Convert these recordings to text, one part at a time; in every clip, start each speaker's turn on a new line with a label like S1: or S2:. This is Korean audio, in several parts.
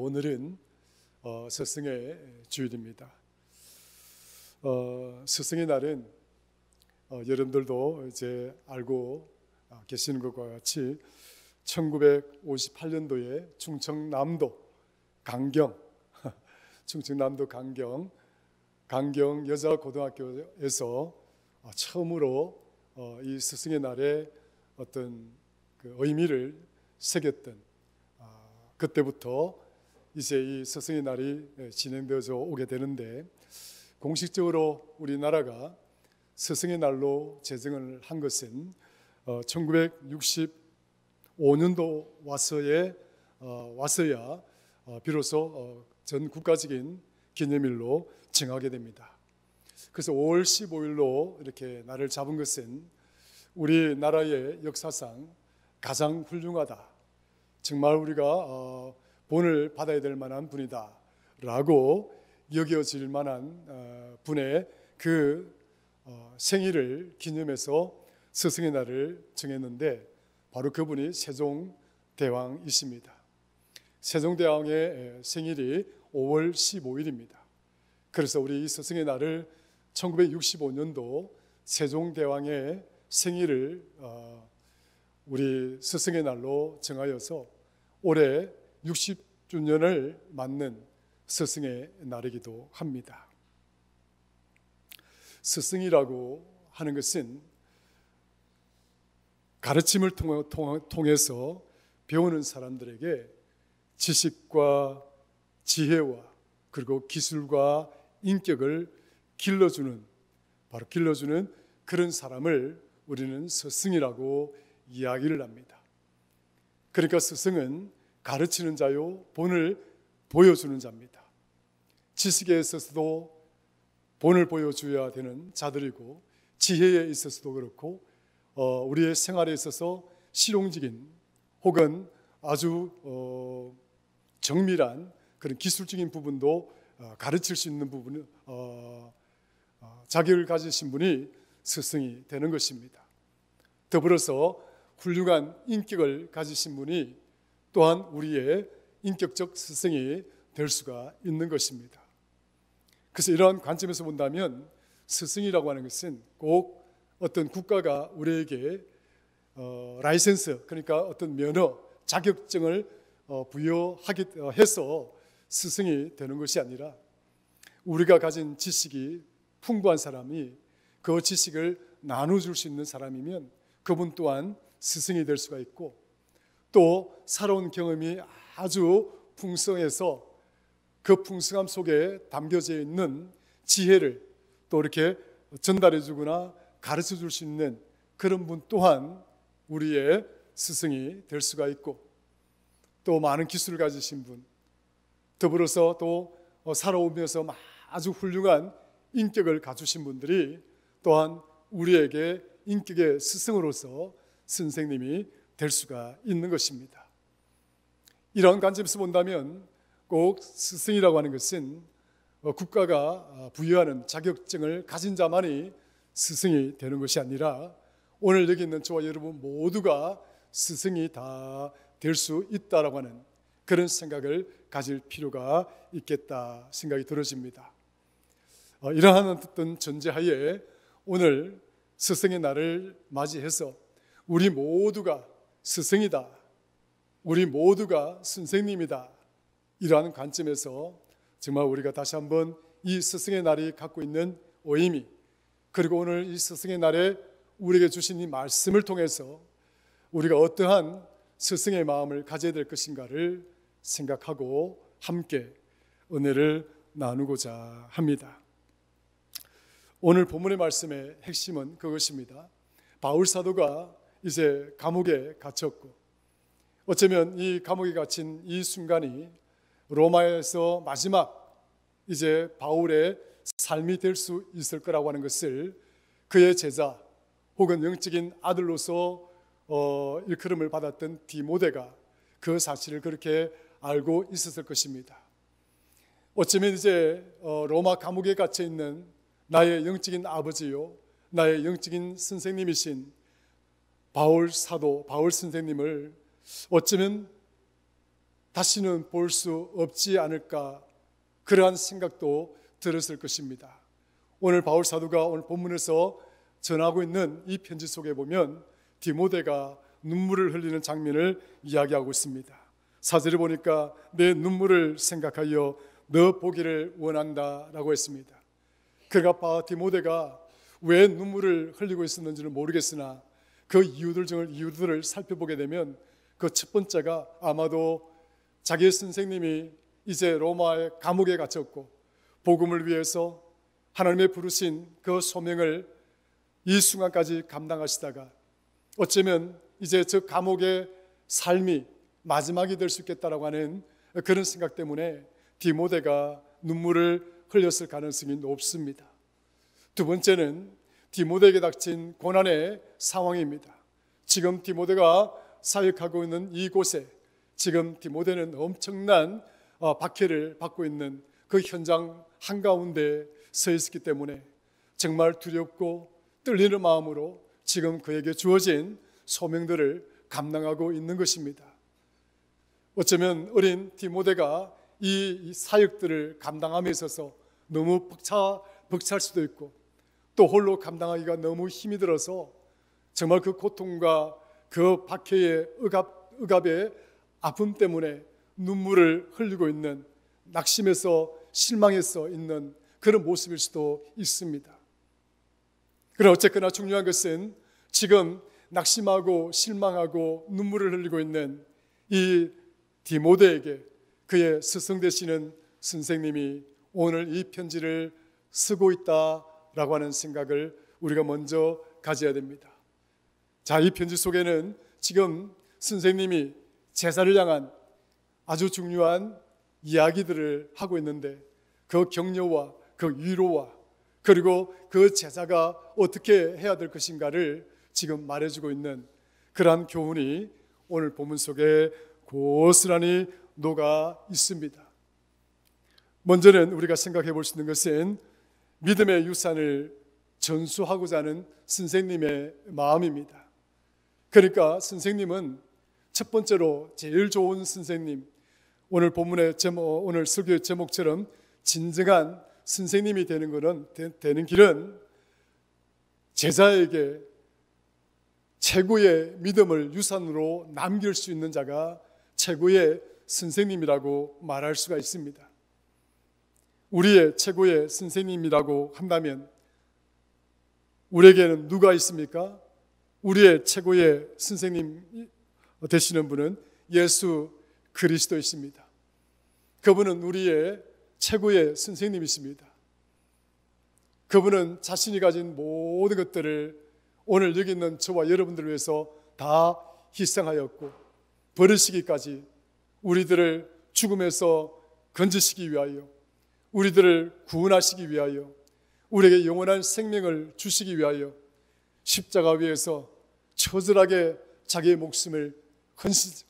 S1: 오늘은 스승의 주일입니다. 스승의 날은 여러분들도 이제 알고 계시는 것과 같이 1958년도에 충청남도 강경 여자고등학교에서 처음으로 이 스승의 날에 어떤 그 의미를 새겼던 그때부터 이제 이 스승의 날이 진행되어져 오게 되는데, 공식적으로 우리나라가 스승의 날로 제정을 한 것은 1965년도 와서야 비로소 전 국가적인 기념일로 정하게 됩니다. 그래서 5월 15일로 이렇게 날을 잡은 것은 우리나라의 역사상 가장 훌륭하다, 정말 우리가 본을 받아야 될 만한 분이다 라고 여겨질 만한 분의 그 생일을 기념해서 스승의 날을 정했는데, 바로 그분이 세종대왕이십니다. 세종대왕의 생일이 5월 15일입니다. 그래서 우리 이 스승의 날을 1965년도 세종대왕의 생일을 우리 스승의 날로 정하여서 올해 60주년을 맞는 스승의 날이기도 합니다. 스승이라고 하는 것은 가르침을 통해서 배우는 사람들에게 지식과 지혜와 그리고 기술과 인격을 길러주는 그런 사람을 우리는 스승이라고 이야기를 합니다. 그러니까 스승은 가르치는 자요, 본을 보여주는 자입니다. 지식에 있어서도 본을 보여줘야 되는 자들이고, 지혜에 있어서도 그렇고, 우리의 생활에 있어서 실용적인 혹은 아주 정밀한 그런 기술적인 부분도 가르칠 수 있는 부분은 자격을 가지신 분이 스승이 되는 것입니다. 더불어서 훌륭한 인격을 가지신 분이 또한 우리의 인격적 스승이 될 수가 있는 것입니다. 그래서 이러한 관점에서 본다면 스승이라고 하는 것은 꼭 어떤 국가가 우리에게 라이센스, 그러니까 어떤 면허, 자격증을 부여하게 해서 스승이 되는 것이 아니라, 우리가 가진 지식이 풍부한 사람이 그 지식을 나눠줄 수 있는 사람이면 그분 또한 스승이 될 수가 있고, 또 살아온 경험이 아주 풍성해서 그 풍성함 속에 담겨져 있는 지혜를 또 이렇게 전달해 주거나 가르쳐 줄 수 있는 그런 분 또한 우리의 스승이 될 수가 있고, 또 많은 기술을 가지신 분, 더불어서 또 살아오면서 아주 훌륭한 인격을 갖추신 분들이 또한 우리에게 인격의 스승으로서 선생님이 될 수가 있는 것입니다. 이런 관점에서 본다면 꼭 스승이라고 하는 것은 국가가 부여하는 자격증을 가진 자만이 스승이 되는 것이 아니라, 오늘 여기 있는 저와 여러분 모두가 스승이 다 될 수 있다라고 하는 그런 생각을 가질 필요가 있겠다 생각이 들어집니다. 이러한 어떤 전제하에 오늘 스승의 날을 맞이해서 우리 모두가 스승이다, 우리 모두가 선생님이다, 이러한 관점에서 정말 우리가 다시 한번 이 스승의 날이 갖고 있는 의미, 그리고 오늘 이 스승의 날에 우리에게 주신 이 말씀을 통해서 우리가 어떠한 스승의 마음을 가져야 될 것인가를 생각하고 함께 은혜를 나누고자 합니다. 오늘 본문의 말씀의 핵심은 그것입니다. 바울 사도가 이제 감옥에 갇혔고, 어쩌면 이 감옥에 갇힌 이 순간이 로마에서 마지막 이제 바울의 삶이 될 수 있을 거라고 하는 것을 그의 제자 혹은 영적인 아들로서 일컬음을 받았던 디모데가 그 사실을 그렇게 알고 있었을 것입니다. 어쩌면 이제 로마 감옥에 갇혀 있는 나의 영적인 아버지요, 나의 영적인 선생님이신 바울 사도, 바울 선생님을 어쩌면 다시는 볼 수 없지 않을까, 그러한 생각도 들었을 것입니다. 오늘 바울 사도가 오늘 본문에서 전하고 있는 이 편지 속에 보면 디모데가 눈물을 흘리는 장면을 이야기하고 있습니다. 4절에 보니까 내 눈물을 생각하여 너 보기를 원한다 라고 했습니다. 그가 디모데가 왜 눈물을 흘리고 있었는지는 모르겠으나 그 이유들을 살펴보게 되면 그 첫 번째가 아마도 자기의 선생님이 이제 로마의 감옥에 갇혔고 복음을 위해서 하나님의 부르신 그 소명을 이 순간까지 감당하시다가 어쩌면 이제 저 감옥의 삶이 마지막이 될 수 있겠다라고 하는 그런 생각 때문에 디모데가 눈물을 흘렸을 가능성이 높습니다. 두 번째는 디모데에게 닥친 고난의 상황입니다. 지금 디모데가 사역하고 있는 이곳에 지금 디모데는 엄청난 박해를 받고 있는 그 현장 한가운데 서 있었기 때문에 정말 두렵고 떨리는 마음으로 지금 그에게 주어진 소명들을 감당하고 있는 것입니다. 어쩌면 어린 디모데가 이 사역들을 감당함에 있어서 너무 벅찰 수도 있고 또 홀로 감당하기가 너무 힘이 들어서 정말 그 고통과 그 박해의 억압의 아픔 때문에 눈물을 흘리고 있는, 낙심해서 실망해서 있는 그런 모습일 수도 있습니다. 그러나 어쨌거나 중요한 것은 지금 낙심하고 실망하고 눈물을 흘리고 있는 이 디모데에게 그의 스승 되시는 선생님이 오늘 이 편지를 쓰고 있다라고 하는 생각을 우리가 먼저 가져야 됩니다. 자, 이 편지 속에는 지금 선생님이 제자를 향한 아주 중요한 이야기들을 하고 있는데 그 격려와 그 위로와 그리고 그 제자가 어떻게 해야 될 것인가를 지금 말해주고 있는 그러한 교훈이 오늘 본문 속에 고스란히 녹아 있습니다. 먼저는 우리가 생각해 볼 수 있는 것은 믿음의 유산을 전수하고자 하는 선생님의 마음입니다. 그러니까 선생님은 첫 번째로 제일 좋은 선생님, 오늘 본문의 제목, 오늘 설교의 제목처럼 진정한 선생님이 되는 길은 제자에게 최고의 믿음을 유산으로 남길 수 있는 자가 최고의 선생님이라고 말할 수가 있습니다. 우리의 최고의 선생님이라고 한다면 우리에게는 누가 있습니까? 우리의 최고의 선생님 되시는 분은 예수 그리스도이십니다. 그분은 우리의 최고의 선생님이십니다. 그분은 자신이 가진 모든 것들을 오늘 여기 있는 저와 여러분들을 위해서 다 희생하였고 버리시기까지 우리들을 죽음에서 건지시기 위하여, 우리들을 구원하시기 위하여, 우리에게 영원한 생명을 주시기 위하여 십자가 위에서 처절하게 자기의 목숨을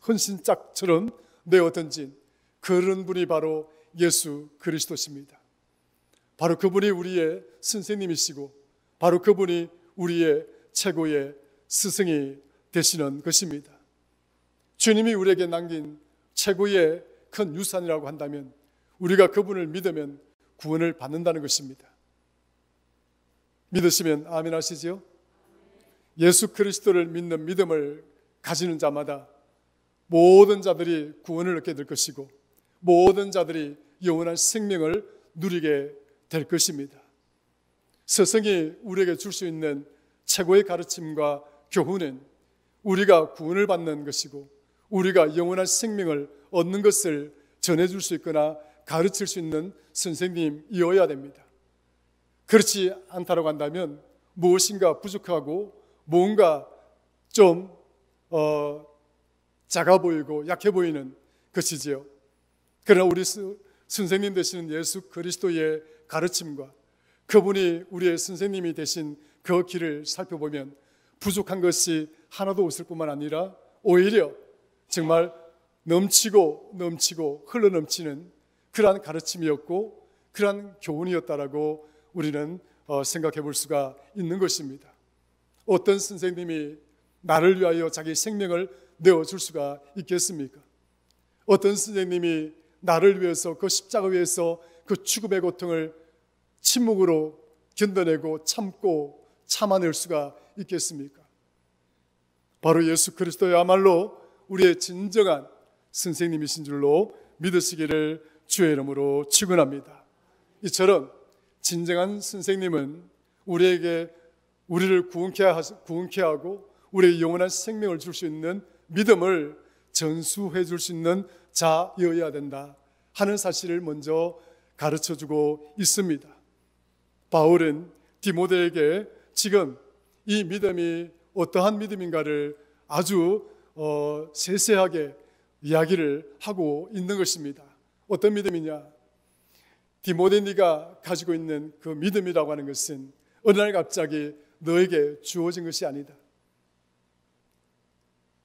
S1: 헌신짝처럼 내어 던진 그런 분이 바로 예수 그리스도십니다. 바로 그분이 우리의 선생님이시고 바로 그분이 우리의 최고의 스승이 되시는 것입니다. 주님이 우리에게 남긴 최고의 큰 유산이라고 한다면 우리가 그분을 믿으면 구원을 받는다는 것입니다. 믿으시면 아멘 하시지요? 예수 그리스도를 믿는 믿음을 가지는 자마다 모든 자들이 구원을 얻게 될 것이고 모든 자들이 영원한 생명을 누리게 될 것입니다. 스승이 우리에게 줄 수 있는 최고의 가르침과 교훈은 우리가 구원을 받는 것이고 우리가 영원한 생명을 얻는 것을 전해줄 수 있거나 가르칠 수 있는 선생님이어야 됩니다. 그렇지 않다고 한다면 무엇인가 부족하고 뭔가 좀 작아 보이고 약해 보이는 것이지요. 그러나 우리 선생님 되시는 예수 그리스도의 가르침과 그분이 우리의 선생님이 되신 그 길을 살펴보면 부족한 것이 하나도 없을 뿐만 아니라 오히려 정말 넘치고 흘러넘치는 그러한 가르침이었고 그러한 교훈이었다라고 우리는 생각해 볼 수가 있는 것입니다. 어떤 선생님이 나를 위하여 자기 생명을 내어줄 수가 있겠습니까? 어떤 선생님이 나를 위해서 그 십자가 위에서 그 죽음의 고통을 침묵으로 견뎌내고 참고 참아낼 수가 있겠습니까? 바로 예수 그리스도야말로 우리의 진정한 선생님이신 줄로 믿으시기를 주의 이름으로 축원합니다. 이처럼 진정한 선생님은 우리를 구원케 하고 우리의 영원한 생명을 줄 수 있는 믿음을 전수해 줄 수 있는 자여야 된다 하는 사실을 먼저 가르쳐주고 있습니다. 바울은 디모데에게 지금 이 믿음이 어떠한 믿음인가를 아주 세세하게 이야기를 하고 있는 것입니다. 어떤 믿음이냐? 디모데, 네가 가지고 있는 그 믿음이라고 하는 것은 어느 날 갑자기 너에게 주어진 것이 아니다.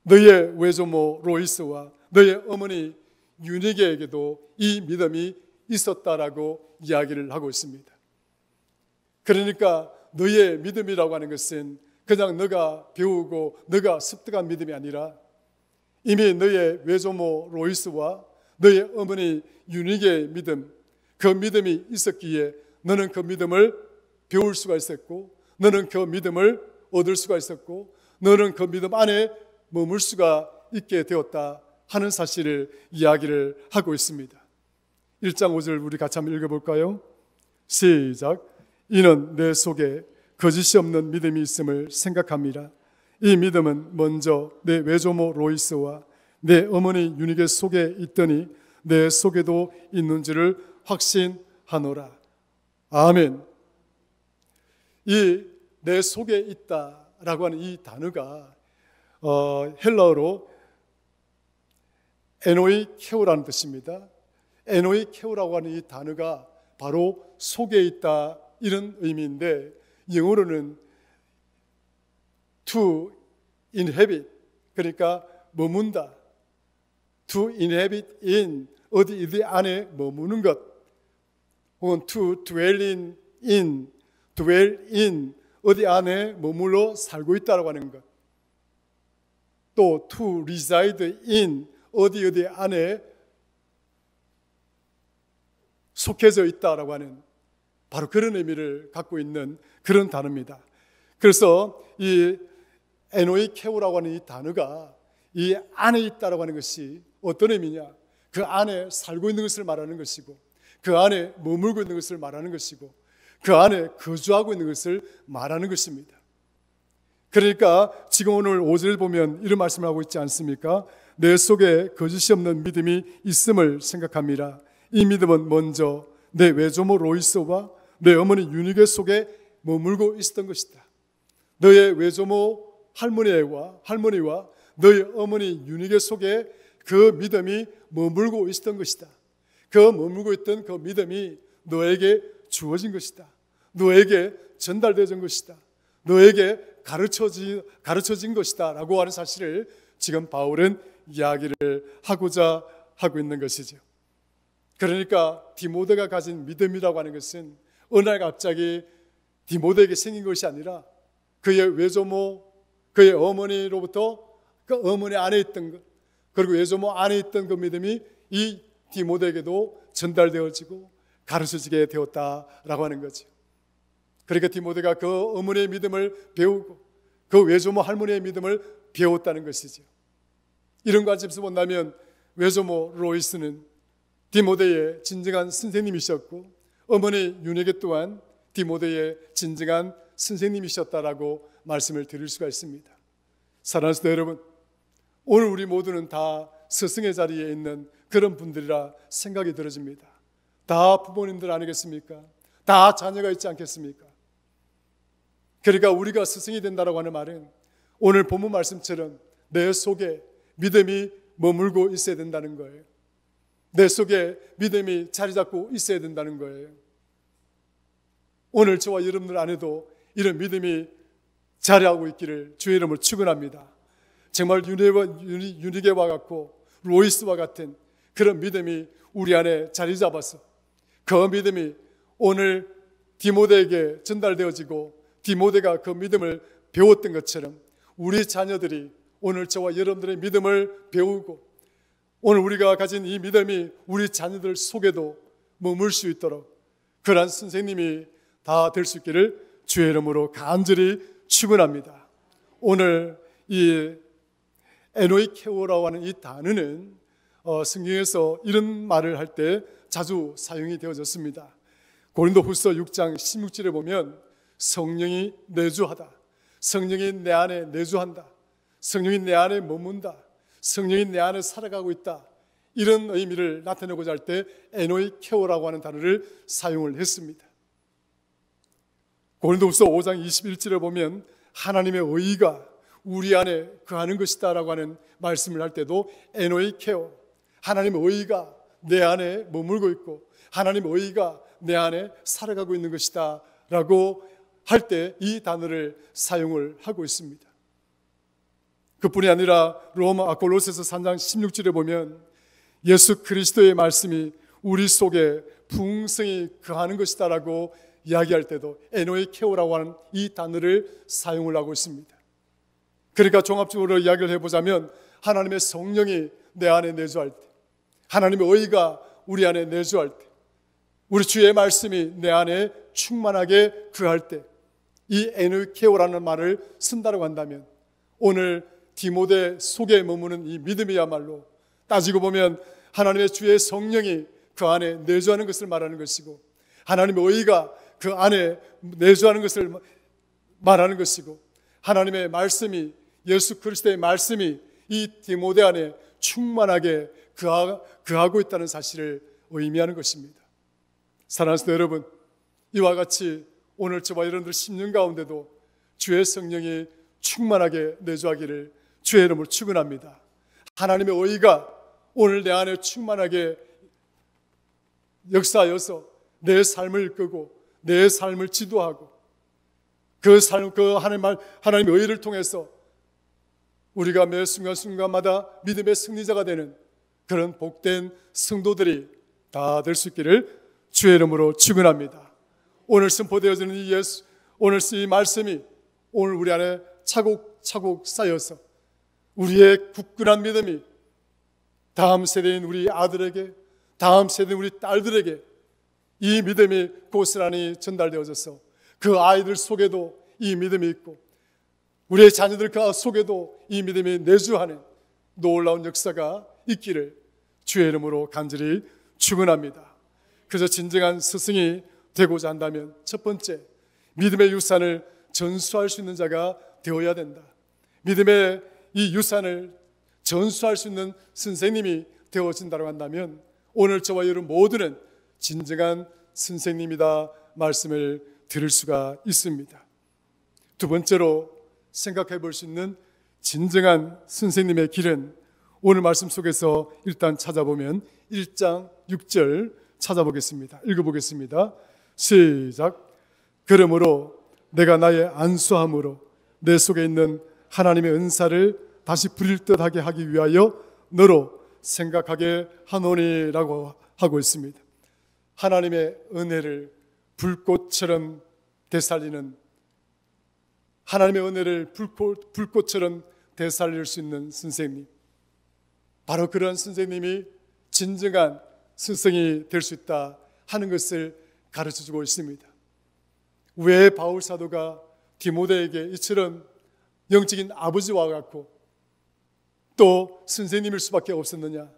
S1: 너의 외조모 로이스와 너의 어머니 유니게에게도 이 믿음이 있었다라고 이야기를 하고 있습니다. 그러니까 너의 믿음이라고 하는 것은 그냥 너가 배우고 너가 습득한 믿음이 아니라 이미 너의 외조모 로이스와 너의 어머니 유니게의 믿음, 그 믿음이 있었기에 너는 그 믿음을 배울 수가 있었고, 너는 그 믿음을 얻을 수가 있었고, 너는 그 믿음 안에 머물 수가 있게 되었다 하는 사실을 이야기를 하고 있습니다. 1장 5절 우리 같이 한번 읽어볼까요? 시작. 이는 내 속에 거짓이 없는 믿음이 있음을 생각합니다. 이 믿음은 먼저 내 외조모 로이스와 내 어머니 유니게 속에 있더니 내 속에도 있는지를 확신하노라. 아멘. 이 내 속에 있다라고 하는 이 단어가 헬라어로 에노이 케오라는 뜻입니다. 에노이 케오라고 하는 이 단어가 바로 속에 있다 이런 의미인데, 영어로는 to inhabit, 그러니까 머문다. to inhabit in, 어디 안에 머무는 것, 혹은 to dwell in, dwell in, 어디 안에 머물러 살고 있다라고 하는 것. 또 to reside in, 어디 안에 속해져 있다라고 하는 바로 그런 의미를 갖고 있는 그런 단어입니다. 그래서 이 에노이 케오라고 하는 이 단어가 이 안에 있다라고 하는 것이 어떤 의미냐? 그 안에 살고 있는 것을 말하는 것이고, 그 안에 머물고 있는 것을 말하는 것이고, 그 안에 거주하고 있는 것을 말하는 것입니다. 그러니까 지금 오늘 5절 보면 이런 말씀을 하고 있지 않습니까? 내 속에 거짓이 없는 믿음이 있음을 생각합니다. 이 믿음은 먼저 내 외조모 로이스와 내 어머니 유니게 속에 머물고 있었던 것이다. 너의 외조모 할머니와 너의 어머니 유니게 속에 그 믿음이 머물고 있었던 것이다. 그 머물고 있던 그 믿음이 너에게 주어진 것이다. 너에게 전달되어진 것이다. 너에게 가르쳐진 것이다 라고 하는 사실을 지금 바울은 이야기를 하고자 하고 있는 것이죠. 그러니까 디모데가 가진 믿음이라고 하는 것은 어느 날 갑자기 디모데에게 생긴 것이 아니라 그의 외조모, 그의 어머니로부터 그 어머니 안에 있던 것, 그리고 외조모 안에 있던 그 믿음이 이 디모데에게도 전달되어지고 가르쳐지게 되었다라고 하는 거죠. 그러니까 디모데가 그 어머니의 믿음을 배우고 그 외조모 할머니의 믿음을 배웠다는 것이죠. 이런 관점에서 본다면 외조모 로이스는 디모데의 진정한 선생님이셨고, 어머니 유니게 또한 디모데의 진정한 선생님이셨다라고 말씀을 드릴 수가 있습니다. 사랑하는 성도 여러분, 오늘 우리 모두는 다 스승의 자리에 있는 그런 분들이라 생각이 들어집니다. 다 부모님들 아니겠습니까? 다 자녀가 있지 않겠습니까? 그러니까 우리가 스승이 된다라고 하는 말은 오늘 본문 말씀처럼 내 속에 믿음이 머물고 있어야 된다는 거예요. 내 속에 믿음이 자리 잡고 있어야 된다는 거예요. 오늘 저와 여러분들 안에도 이런 믿음이 자리하고 있기를 주의 이름으로 축원합니다. 정말 유니게와 같고 로이스와 같은 그런 믿음이 우리 안에 자리 잡아서 그 믿음이 오늘 디모데에게 전달되어지고 디모데가 그 믿음을 배웠던 것처럼 우리 자녀들이 오늘 저와 여러분들의 믿음을 배우고 오늘 우리가 가진 이 믿음이 우리 자녀들 속에도 머물 수 있도록 그러한 선생님이 다 될 수 있기를 주의 이름으로 간절히 축원합니다. 오늘 이 에노이케오라고 하는 이 단어는 성경에서 이런 말을 할 때 자주 사용이 되어졌습니다. 고린도후서 6장 16절에 보면 성령이 내주하다, 성령이 내 안에 내주한다, 성령이 내 안에 머문다, 성령이 내 안에 살아가고 있다, 이런 의미를 나타내고자 할 때 에노이케오라고 하는 단어를 사용을 했습니다. 고린도후서 5장 21절에 보면 하나님의 의가 우리 안에 거하는 것이다 라고 하는 말씀을 할 때도 에노이케오, 하나님의 의가 내 안에 머물고 있고 하나님의 의가 내 안에 살아가고 있는 것이다 라고 할 때 이 단어를 사용을 하고 있습니다. 그뿐이 아니라 골로새서 3장 16절에 보면 예수 그리스도의 말씀이 우리 속에 풍성히 거하는 것이다 라고 이야기할 때도 에노이케오라고 하는 이 단어를 사용을 하고 있습니다. 그러니까 종합적으로 이야기를 해보자면 하나님의 성령이 내 안에 내주할 때, 하나님의 의가 우리 안에 내주할 때, 우리 주의 말씀이 내 안에 충만하게 거할 때, 이 에노이케오라는 말을 쓴다고 한다면 오늘 디모데 속에 머무는 이 믿음이야말로 따지고 보면 하나님의 주의 성령이 그 안에 내주하는 것을 말하는 것이고 하나님의 의가 그 안에 내주하는 것을 말하는 것이고 하나님의 말씀이 예수 그리스도의 말씀이 이 디모데 안에 충만하게 거하고 있다는 사실을 의미하는 것입니다. 사랑하는 성도 여러분, 이와 같이 오늘 저와 여러분들 심령 가운데도 주의 성령이 충만하게 내주하기를 주의 이름으로 축원합니다. 하나님의 의가 오늘 내 안에 충만하게 역사하여서 내 삶을 이끌고 내 삶을 지도하고 그 하나님의 의를 통해서 우리가 매 순간순간마다 믿음의 승리자가 되는 그런 복된 성도들이 다 될 수 있기를 주의 이름으로 축원합니다. 오늘 선포되어지는 오늘 이 말씀이 오늘 우리 안에 차곡차곡 쌓여서 우리의 굳건한 믿음이 다음 세대인 우리 아들에게, 다음 세대인 우리 딸들에게 이 믿음이 고스란히 전달되어져서 그 아이들 속에도 이 믿음이 있고 우리의 자녀들 그 속에도 이 믿음이 내주하는 놀라운 역사가 있기를 주의 이름으로 간절히 축원합니다. 그래서 진정한 스승이 되고자 한다면 첫 번째, 믿음의 유산을 전수할 수 있는 자가 되어야 된다. 믿음의 이 유산을 전수할 수 있는 선생님이 되어진다고 한다면 오늘 저와 여러분 모두는 진정한 선생님이다 말씀을 들을 수가 있습니다. 두 번째로 생각해 볼 수 있는 진정한 선생님의 길은 오늘 말씀 속에서 일단 찾아보면 1장 6절 찾아보겠습니다. 읽어보겠습니다. 시작. 그러므로 내가 나의 안수함으로 내 속에 있는 하나님의 은사를 다시 부릴 듯하게 하기 위하여 너로 생각하게 하노니라고 하고 있습니다. 하나님의 은혜를 불꽃처럼 되살리는, 하나님의 은혜를 불꽃처럼 되살릴 수 있는 선생님, 바로 그런 선생님이 진정한 스승이 될 수 있다 하는 것을 가르쳐주고 있습니다. 왜 바울 사도가 디모데에게 이처럼 영적인 아버지와 같고 또 선생님일 수밖에 없었느냐?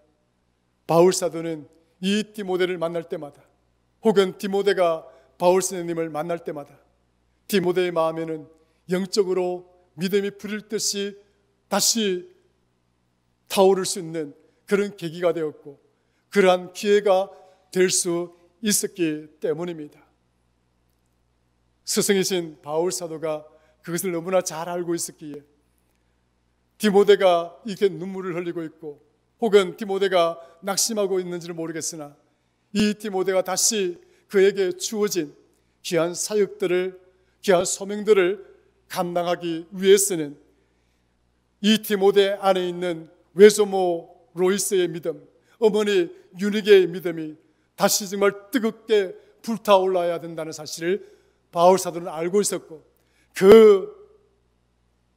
S1: 바울 사도는 이 디모데를 만날 때마다 혹은 디모데가 바울 선생님을 만날 때마다 디모데의 마음에는 영적으로 믿음이 부릴 듯이 다시 타오를 수 있는 그런 계기가 되었고 그러한 기회가 될 수 있었기 때문입니다. 스승이신 바울 사도가 그것을 너무나 잘 알고 있었기에 디모데가 이렇게 눈물을 흘리고 있고 혹은 디모데가 낙심하고 있는지는 모르겠으나 이 디모데가 다시 그에게 주어진 귀한 사역들을, 귀한 소명들을 감당하기 위해서는 이 디모데 안에 있는 외조모 로이스의 믿음, 어머니 유니게의 믿음이 다시 정말 뜨겁게 불타올라야 된다는 사실을 바울 사도는 알고 있었고 그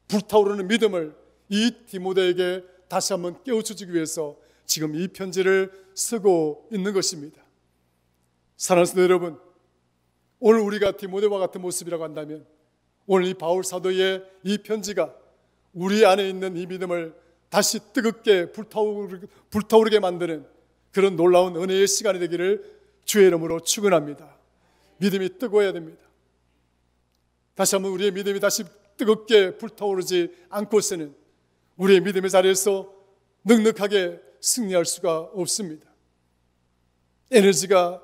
S1: 불타오르는 믿음을 이 디모데에게 다시 한번 깨우쳐주기 위해서 지금 이 편지를 쓰고 있는 것입니다. 사랑하는 성도 여러분, 오늘 우리가 디모데와 같은 모습이라고 한다면 오늘 이 바울 사도의 이 편지가 우리 안에 있는 이 믿음을 다시 뜨겁게 불타오르게 만드는 그런 놀라운 은혜의 시간이 되기를 주의 이름으로 축원합니다. 믿음이 뜨거워야 됩니다. 다시 한번 우리의 믿음이 다시 뜨겁게 불타오르지 않고서는 우리의 믿음의 자리에서 넉넉하게 승리할 수가 없습니다. 에너지가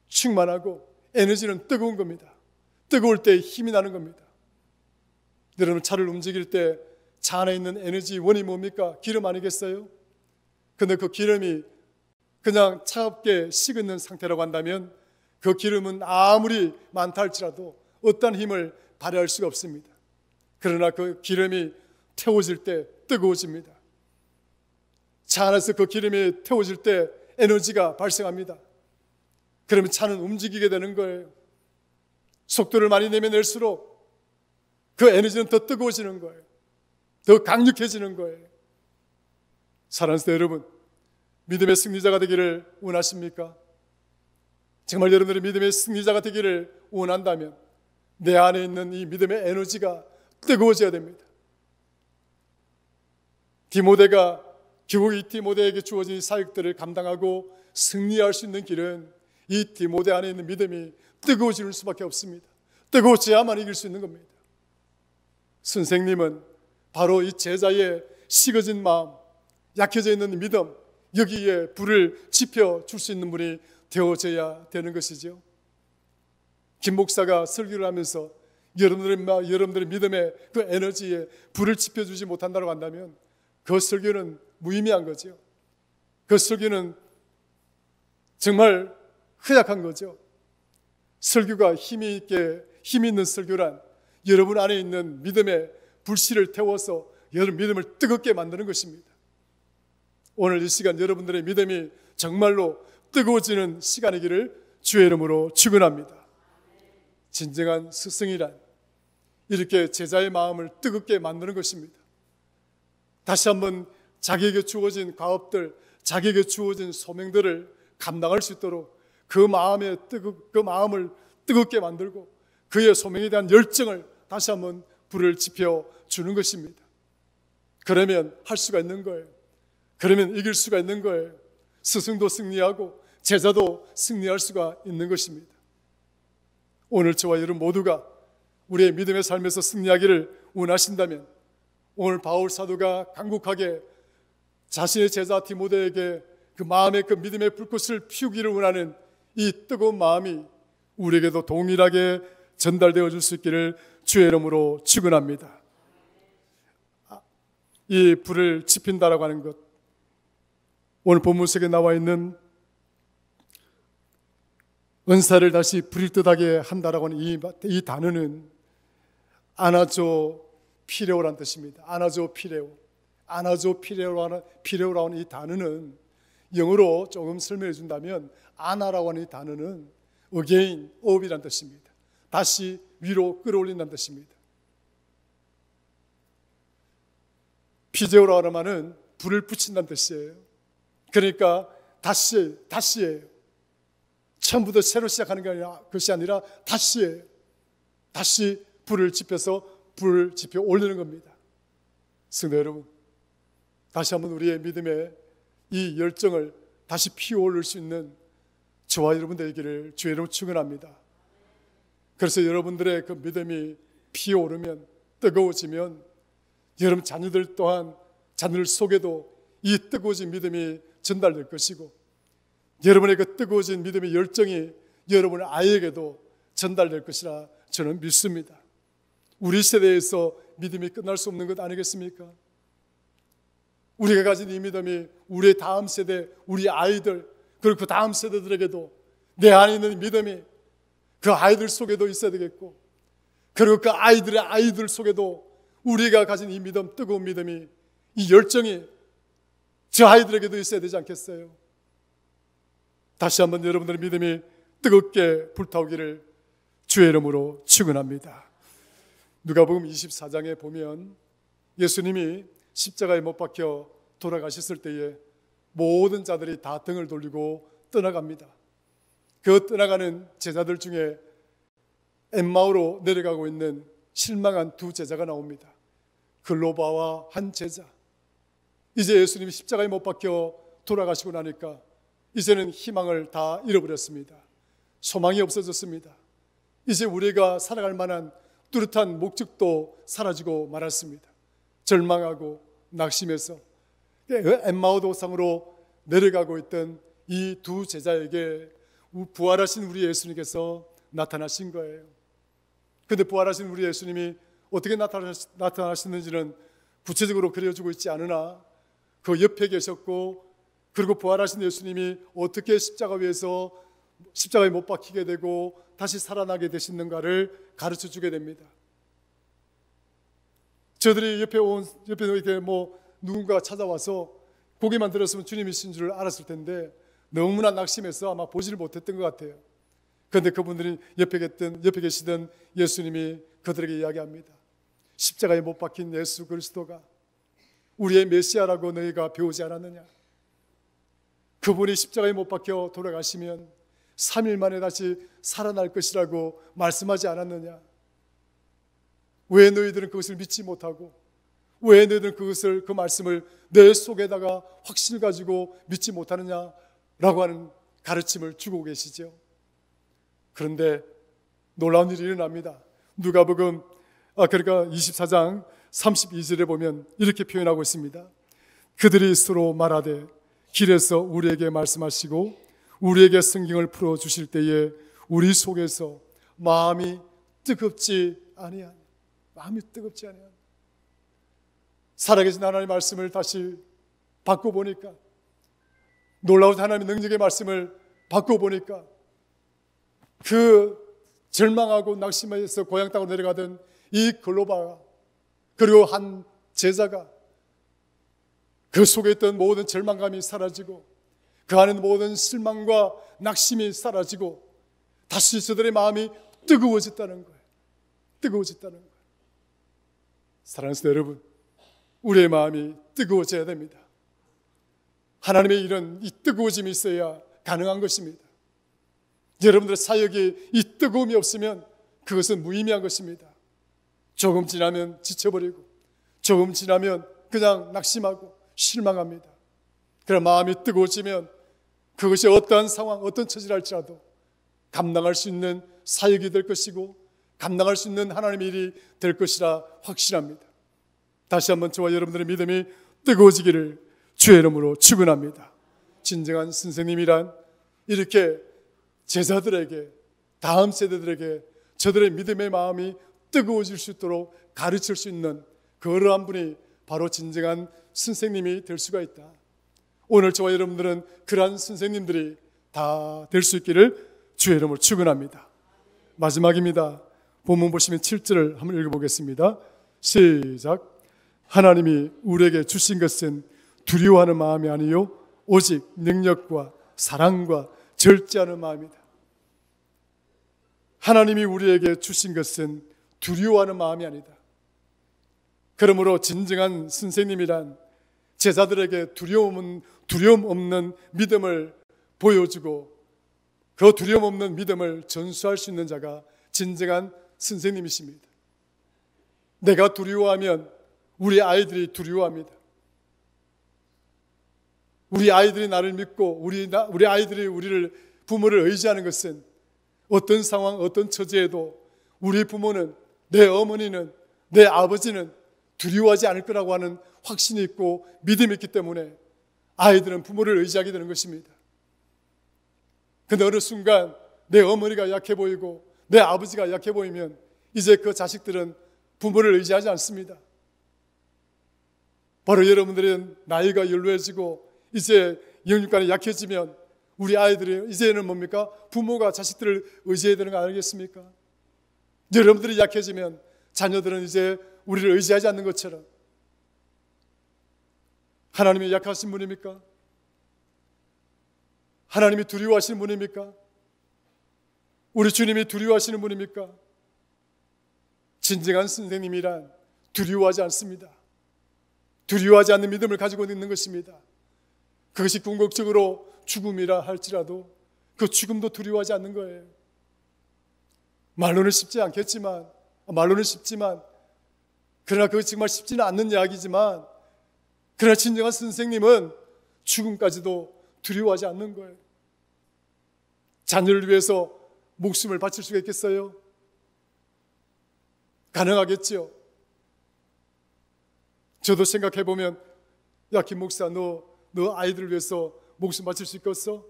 S1: 충만하고 에너지는 뜨거운 겁니다. 뜨거울 때 힘이 나는 겁니다. 여러분, 차를 움직일 때 차 안에 있는 에너지 원이 뭡니까? 기름 아니겠어요? 근데 그 기름이 그냥 차갑게 식은 상태라고 한다면 그 기름은 아무리 많다 할지라도 어떠한 힘을 발휘할 수가 없습니다. 그러나 그 기름이 태워질 때 뜨거워집니다. 차 안에서 그 기름이 태워질 때 에너지가 발생합니다. 그러면 차는 움직이게 되는 거예요. 속도를 많이 내면 낼수록 그 에너지는 더 뜨거워지는 거예요. 더 강력해지는 거예요. 사랑하는 성도 여러분, 믿음의 승리자가 되기를 원하십니까? 정말 여러분들이 믿음의 승리자가 되기를 원한다면 내 안에 있는 이 믿음의 에너지가 뜨거워져야 됩니다. 디모데가 결국 이 디모데에게 주어진 사역들을 감당하고 승리할 수 있는 길은 이 디모데 안에 있는 믿음이 뜨거워지는 수밖에 없습니다. 뜨거워져야만 이길 수 있는 겁니다. 선생님은 바로 이 제자의 식어진 마음, 약해져 있는 믿음, 여기에 불을 지펴줄 수 있는 분이 되어져야 되는 것이죠. 김 목사가 설교를 하면서 여러분들의 믿음의 그 에너지에 불을 지펴주지 못한다고 한다면 그 설교는 무의미한 거죠. 그 설교는 정말 허약한 거죠. 설교가 힘이 있는 설교란 여러분 안에 있는 믿음의 불씨를 태워서 여러분 믿음을 뜨겁게 만드는 것입니다. 오늘 이 시간 여러분들의 믿음이 정말로 뜨거워지는 시간이기를 주의 이름으로 축원합니다. 진정한 스승이란 이렇게 제자의 마음을 뜨겁게 만드는 것입니다. 다시 한번 자기에게 주어진 과업들, 자기에게 주어진 소명들을 감당할 수 있도록 그 마음을 뜨겁게 만들고 그의 소명에 대한 열정을 다시 한번 불을 지펴주는 것입니다. 그러면 할 수가 있는 거예요. 그러면 이길 수가 있는 거예요. 스승도 승리하고 제자도 승리할 수가 있는 것입니다. 오늘 저와 여러분 모두가 우리의 믿음의 삶에서 승리하기를 원하신다면 오늘 바울 사도가 간곡하게 자신의 제자 디모데에게 그 마음의 그 믿음의 불꽃을 피우기를 원하는 이 뜨거운 마음이 우리에게도 동일하게 전달되어 줄 수 있기를 주의 이름으로 축원합니다. 이 불을 지핀다라고 하는 것, 오늘 본문 속에 나와 있는 은사를 다시 불일 듯하게 한다라고 하는 이 단어는 아나조 피레오라는 뜻입니다. 아나조 피레오. 아나조 피레오라고 하는 이 단어는 영어로 조금 설명해 준다면 아나라고 하는 이 단어는 again, up이라는 뜻입니다. 다시 위로 끌어올린다는 뜻입니다. 피제오라고 하는 불을 붙인다는 뜻이에요. 그러니까 다시예요. 처음부터 새로 시작하는 것이 아니라 다시예요. 다시 불을 지펴서 불을 지펴 올리는 겁니다. 성도 여러분, 다시 한번 우리의 믿음의 이 열정을 다시 피워 올릴 수 있는 저와 여러분 되기를 주의 이름으로 축원합니다. 그래서 여러분들의 그 믿음이 피어오르면, 뜨거워지면 여러분 자녀들 또한 자녀들 속에도 이 뜨거워진 믿음이 전달될 것이고 여러분의 그 뜨거워진 믿음의 열정이 여러분의 아이에게도 전달될 것이라 저는 믿습니다. 우리 세대에서 믿음이 끝날 수 없는 것 아니겠습니까? 우리가 가진 이 믿음이 우리의 다음 세대, 우리 아이들, 그리고 그 다음 세대들에게도 내 안에 있는 믿음이 그 아이들 속에도 있어야 되겠고, 그리고 그 아이들의 아이들 속에도 우리가 가진 이 믿음, 뜨거운 믿음이, 이 열정이 저 아이들에게도 있어야 되지 않겠어요? 다시 한번 여러분들의 믿음이 뜨겁게 불타오기를 주의 이름으로 축원합니다. 누가복음 24장에 보면 예수님이 십자가에 못 박혀 돌아가셨을 때에 모든 자들이 다 등을 돌리고 떠나갑니다. 그 떠나가는 제자들 중에 엠마오로 내려가고 있는 실망한 두 제자가 나옵니다. 글로바와 한 제자. 이제 예수님이 십자가에 못 박혀 돌아가시고 나니까 이제는 희망을 다 잃어버렸습니다. 소망이 없어졌습니다. 이제 우리가 살아갈 만한 뚜렷한 목적도 사라지고 말았습니다. 절망하고 낙심해서 엠마오 도상으로 내려가고 있던 이 두 제자에게 부활하신 우리 예수님께서 나타나신 거예요. 그런데 부활하신 우리 예수님이 어떻게 나타나셨는지는 구체적으로 그려주고 있지 않으나 그 옆에 계셨고, 그리고 부활하신 예수님이 어떻게 십자가 위에서 십자가에 못 박히게 되고 다시 살아나게 되시는가를 가르쳐 주게 됩니다. 저들이 옆에 이렇게 누군가가 찾아와서 고개만 들었으면 주님이신 줄 알았을 텐데 너무나 낙심해서 아마 보지를 못했던 것 같아요. 그런데 그분들이 옆에 계시던 예수님이 그들에게 이야기합니다. 십자가에 못 박힌 예수 그리스도가 우리의 메시아라고 너희가 배우지 않았느냐? 그분이 십자가에 못 박혀 돌아가시면 3일 만에 다시 살아날 것이라고 말씀하지 않았느냐? 왜 너희들은 그것을 믿지 못하고, 왜 너희들은 그 말씀을 내 속에다가 확신을 가지고 믿지 못하느냐라고 하는 가르침을 주고 계시죠. 그런데 놀라운 일이 일어납니다. 누가복음 그러니까 24장 32절에 보면 이렇게 표현하고 있습니다. 그들이 서로 말하되 길에서 우리에게 말씀하시고 우리에게 성경을 풀어주실 때에 우리 속에서 마음이 뜨겁지 아니하니. 마음이 뜨겁지 아니하니. 살아계신 하나님의 말씀을 다시 바꿔보니까, 놀라운 하나님의 능력의 말씀을 바꿔보니까 그 절망하고 낙심해서 고향 땅으로 내려가던 이 글로바가, 그리고 한 제자가 그 속에 있던 모든 절망감이 사라지고 그 안에 모든 실망과 낙심이 사라지고 다시 저들의 마음이 뜨거워졌다는 거예요. 뜨거워졌다는 거예요. 사랑하는 여러분, 우리의 마음이 뜨거워져야 됩니다. 하나님의 일은 이 뜨거워짐이 있어야 가능한 것입니다. 여러분들의 사역이 이 뜨거움이 없으면 그것은 무의미한 것입니다. 조금 지나면 지쳐버리고 조금 지나면 그냥 낙심하고 실망합니다. 그러나 마음이 뜨거워지면 그것이 어떠한 상황, 어떤 처지랄지라도 감당할 수 있는 사역이 될 것이고 감당할 수 있는 하나님의 일이 될 것이라 확신합니다. 다시 한번 저와 여러분들의 믿음이 뜨거워지기를 주의 이름으로 축원합니다. 진정한 선생님이란 이렇게 제자들에게, 다음 세대들에게 저들의 믿음의 마음이 뜨거워질 수 있도록 가르칠 수 있는 그러한 분이 바로 진정한 선생님이 될 수가 있다. 오늘 저와 여러분들은 그러한 선생님들이 다 될 수 있기를 주의 이름으로 축원합니다. 마지막입니다. 본문 보시면 7절을 한번 읽어보겠습니다. 시작. 하나님이 우리에게 주신 것은 두려워하는 마음이 아니요 오직 능력과 사랑과 절제하는 마음이다. 하나님이 우리에게 주신 것은 두려워하는 마음이 아니다. 그러므로 진정한 선생님이란 제자들에게 두려움 없는 믿음을 보여주고 그 두려움 없는 믿음을 전수할 수 있는 자가 진정한 선생님이십니다. 내가 두려워하면 우리 아이들이 두려워합니다. 우리 아이들이 나를 믿고 우리 아이들이 우리를 부모를 의지하는 것은 어떤 상황, 어떤 처지에도 우리 부모는, 내 어머니는, 내 아버지는 두려워하지 않을 거라고 하는 확신이 있고 믿음이 있기 때문에 아이들은 부모를 의지하게 되는 것입니다. 그런데 어느 순간 내 어머니가 약해 보이고 내 아버지가 약해 보이면 이제 그 자식들은 부모를 의지하지 않습니다. 바로 여러분들은 나이가 연로해지고 이제 영육간이 약해지면 우리 아이들이 이제는 뭡니까? 부모가 자식들을 의지해야 되는 거 아니겠습니까? 여러분들이 약해지면 자녀들은 이제 우리를 의지하지 않는 것처럼. 하나님이 약하신 분입니까? 하나님이 두려워하시는 분입니까? 우리 주님이 두려워하시는 분입니까? 진정한 선생님이란 두려워하지 않습니다. 두려워하지 않는 믿음을 가지고 있는 것입니다. 그것이 궁극적으로 죽음이라 할지라도 그 죽음도 두려워하지 않는 거예요. 말로는 쉽지만 그러나 그것이 정말 쉽지는 않는 이야기지만, 그러나 진정한 선생님은 죽음까지도 두려워하지 않는 거예요. 자녀를 위해서 목숨을 바칠 수가 있겠어요? 가능하겠지요. 저도 생각해보면, 야, 김 목사, 너 아이들을 위해서 목숨 바칠 수 있겠어?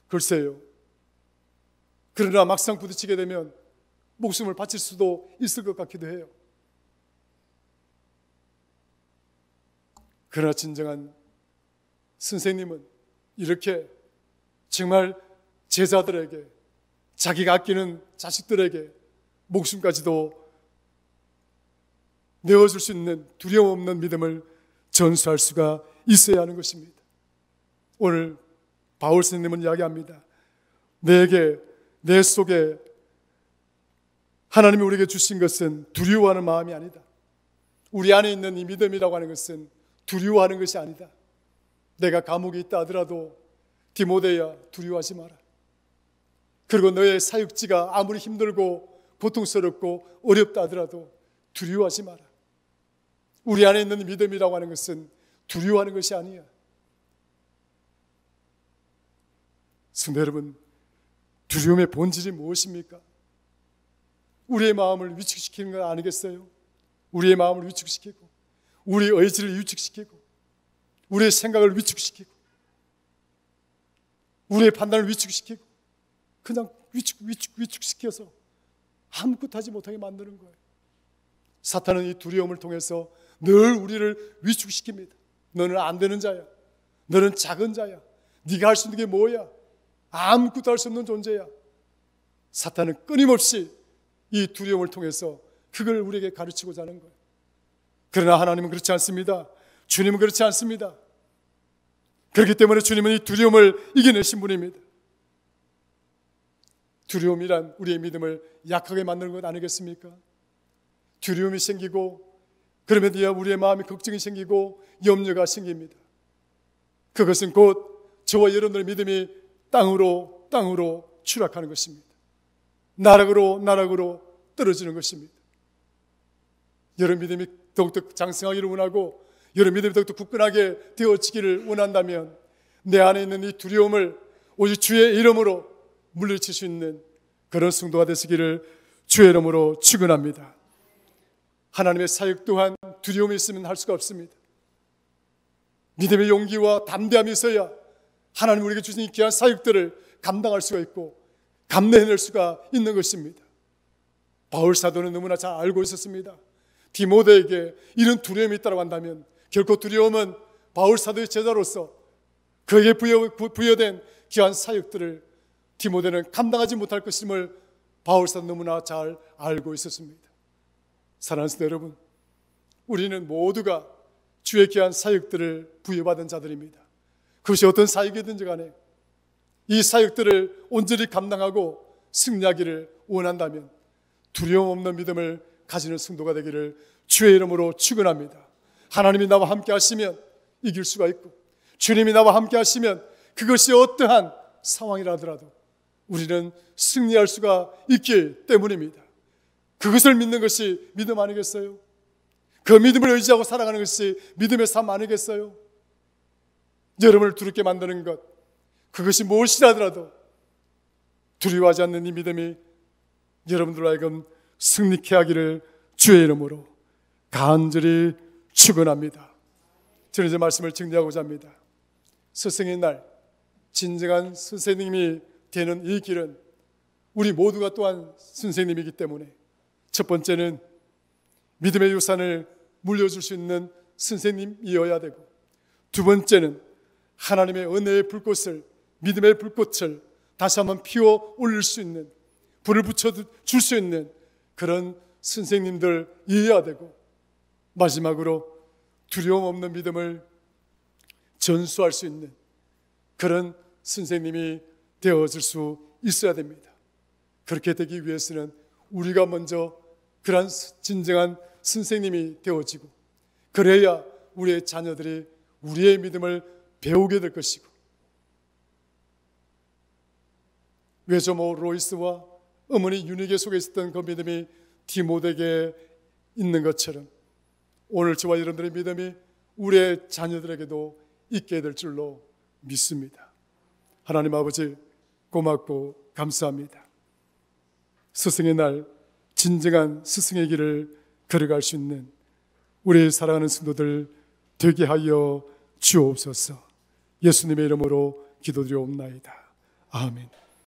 S1: 글쎄요. 그러나 막상 부딪히게 되면 목숨을 바칠 수도 있을 것 같기도 해요. 그러나 진정한 선생님은 이렇게 정말 제자들에게, 자기가 아끼는 자식들에게 목숨까지도 내어줄 수 있는 두려움 없는 믿음을 전수할 수가 있어야 하는 것입니다. 오늘 바울 선생님은 이야기합니다. 내 속에 하나님이 우리에게 주신 것은 두려워하는 마음이 아니다. 우리 안에 있는 이 믿음이라고 하는 것은 두려워하는 것이 아니다. 내가 감옥에 있다 하더라도 디모데야, 두려워하지 마라. 그리고 너의 사역지가 아무리 힘들고 고통스럽고 어렵다 하더라도 두려워하지 마라. 우리 안에 있는 믿음이라고 하는 것은 두려워하는 것이 아니야. 성도 여러분, 두려움의 본질이 무엇입니까? 우리의 마음을 위축시키는 건 아니겠어요? 우리의 마음을 위축시키고, 우리의 의지를 위축시키고, 우리의 생각을 위축시키고, 우리의 판단을 위축시키고, 그냥 위축시켜서 아무것도 하지 못하게 만드는 거예요. 사탄은 이 두려움을 통해서 늘 우리를 위축시킵니다. 너는 안 되는 자야. 너는 작은 자야. 네가 할 수 있는 게 뭐야? 아무것도 할 수 없는 존재야. 사탄은 끊임없이 이 두려움을 통해서 그걸 우리에게 가르치고자 하는 거예요. 그러나 하나님은 그렇지 않습니다. 주님은 그렇지 않습니다. 그렇기 때문에 주님은 이 두려움을 이겨내신 분입니다. 두려움이란 우리의 믿음을 약하게 만드는 것 아니겠습니까? 두려움이 생기고, 그러면 우리의 마음에 걱정이 생기고 염려가 생깁니다. 그것은 곧 저와 여러분들의 믿음이 땅으로 추락하는 것입니다. 나락으로 떨어지는 것입니다. 여러분 믿음이 더욱더 장성하기를 원하고, 여러분 믿음이 더욱더 굳건하게 되어지기를 원한다면 내 안에 있는 이 두려움을 오직 주의 이름으로 물리칠 수 있는 그런 성도가 되시기를 주의 이름으로 축원합니다. 하나님의 사역 또한 두려움이 있으면 할 수가 없습니다. 믿음의 용기와 담대함이 있어야 하나님 우리에게 주신 이 귀한 사역들을 감당할 수가 있고 감내해낼 수가 있는 것입니다. 바울 사도는 너무나 잘 알고 있었습니다. 디모데에게 이런 두려움이 있다고 한다면 결코 두려움은 바울 사도의 제자로서 그에게 부여된 귀한 사역들을 디모데는 감당하지 못할 것임을 바울 사도는 너무나 잘 알고 있었습니다. 사랑하는 성도 여러분, 우리는 모두가 주의 귀한 사역들을 부여받은 자들입니다. 그것이 어떤 사역이든지 간에 이 사역들을 온전히 감당하고 승리하기를 원한다면 두려움 없는 믿음을 가지는 성도가 되기를 주의 이름으로 축원합니다. 하나님이 나와 함께 하시면 이길 수가 있고, 주님이 나와 함께 하시면 그것이 어떠한 상황이라 하더라도 우리는 승리할 수가 있기 때문입니다. 그것을 믿는 것이 믿음 아니겠어요? 그 믿음을 의지하고 살아가는 것이 믿음의 삶 아니겠어요? 여러분을 두렵게 만드는 것, 그것이 무엇이라 하더라도 두려워하지 않는 이 믿음이 여러분들로 하여금 승리케 하기를 주의 이름으로 간절히 축원합니다. 저는 이제 말씀을 정리하고자 합니다. 스승의 날, 진정한 선생님이 되는 이 길은 우리 모두가 또한 선생님이기 때문에 첫 번째는 믿음의 유산을 물려줄 수 있는 선생님이어야 되고, 두 번째는 하나님의 은혜의 불꽃을, 믿음의 불꽃을 다시 한번 피워 올릴 수 있는, 불을 붙여줄 수 있는 그런 선생님들이어야 되고, 마지막으로 두려움 없는 믿음을 전수할 수 있는 그런 선생님이 되어질 수 있어야 됩니다. 그렇게 되기 위해서는 우리가 먼저 그러한 진정한 선생님이 되어지고, 그래야 우리의 자녀들이 우리의 믿음을 배우게 될 것이고, 외조모 로이스와 어머니 유니게 속에 있었던 그 믿음이 디모데에게 있는 것처럼 오늘 저와 여러분들의 믿음이 우리의 자녀들에게도 있게 될 줄로 믿습니다. 하나님 아버지, 고맙고 감사합니다. 스승의 날, 진정한 스승의 길을 걸어갈 수 있는 우리 사랑하는 성도들 되게 하여 주옵소서. 예수님의 이름으로 기도드리옵나이다. 아멘.